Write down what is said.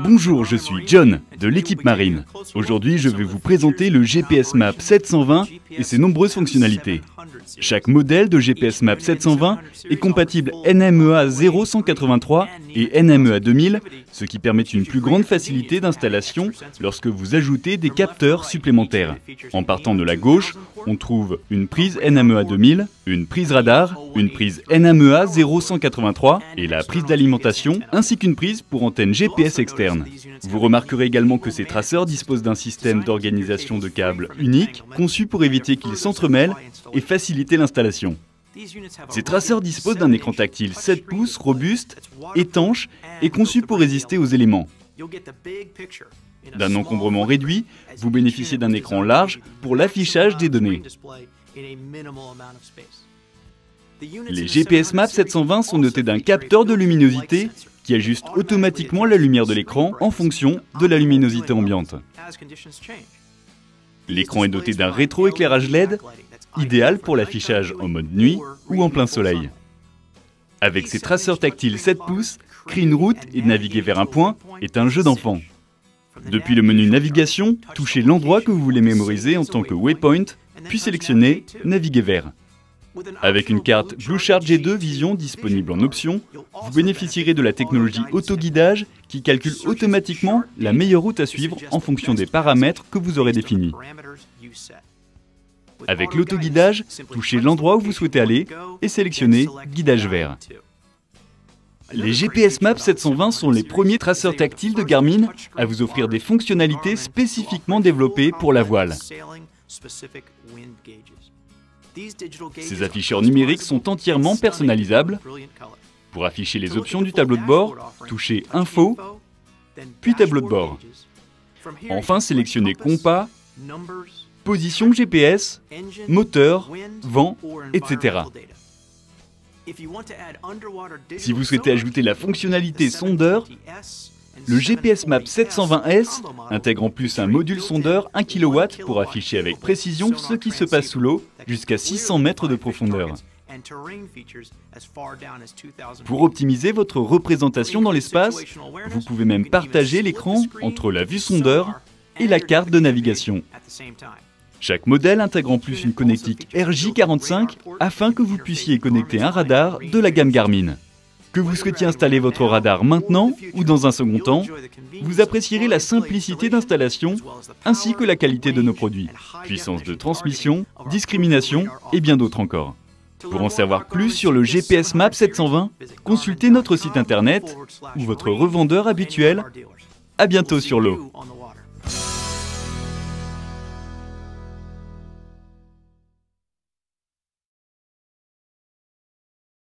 Bonjour, je suis John, de l'équipe marine. Aujourd'hui, je vais vous présenter le GPS Map 720 et ses nombreuses fonctionnalités. Chaque modèle de GPS Map 720 est compatible NMEA 0183 et NMEA 2000, ce qui permet une plus grande facilité d'installation lorsque vous ajoutez des capteurs supplémentaires. En partant de la gauche, on trouve une prise NMEA 2000, une prise radar, une prise NMEA 0183 et la prise d'alimentation, ainsi qu'une prise pour antenne GPS externe. Vous remarquerez également que ces traceurs disposent d'un système d'organisation de câbles unique, conçu pour éviter qu'ils s'entremêlent et faciliter l'installation. Ces traceurs disposent d'un écran tactile 7 pouces, robuste, étanche et conçu pour résister aux éléments. D'un encombrement réduit, vous bénéficiez d'un écran large pour l'affichage des données. Les GPS Map 720 sont dotés d'un capteur de luminosité qui ajuste automatiquement la lumière de l'écran en fonction de la luminosité ambiante. L'écran est doté d'un rétroéclairage LED, idéal pour l'affichage en mode nuit ou en plein soleil. Avec ses traceurs tactiles 7 pouces, créer une route et naviguer vers un point est un jeu d'enfant. Depuis le menu Navigation, touchez l'endroit que vous voulez mémoriser en tant que waypoint, puis sélectionnez Naviguer vers. Avec une carte BlueShard G2 Vision disponible en option, vous bénéficierez de la technologie autoguidage qui calcule automatiquement la meilleure route à suivre en fonction des paramètres que vous aurez définis. Avec l'autoguidage, touchez l'endroit où vous souhaitez aller et sélectionnez Guidage vert. Les GPS Map 720 sont les premiers traceurs tactiles de Garmin à vous offrir des fonctionnalités spécifiquement développées pour la voile. Ces afficheurs numériques sont entièrement personnalisables. Pour afficher les options du tableau de bord, touchez Info, puis Tableau de bord. Enfin, sélectionnez Compas, Position GPS, Moteur, Vent, etc. Si vous souhaitez ajouter la fonctionnalité sondeur, le GPS Map 720S intègre en plus un module sondeur 1 kW pour afficher avec précision ce qui se passe sous l'eau jusqu'à 600 mètres de profondeur. Pour optimiser votre représentation dans l'espace, vous pouvez même partager l'écran entre la vue sondeur et la carte de navigation. Chaque modèle intègre en plus une connectique RJ45 afin que vous puissiez connecter un radar de la gamme Garmin. Que vous souhaitiez installer votre radar maintenant ou dans un second temps, vous apprécierez la simplicité d'installation ainsi que la qualité de nos produits, puissance de transmission, discrimination et bien d'autres encore. Pour en savoir plus sur le GPS Map 720, consultez notre site internet ou votre revendeur habituel. À bientôt sur l'eau.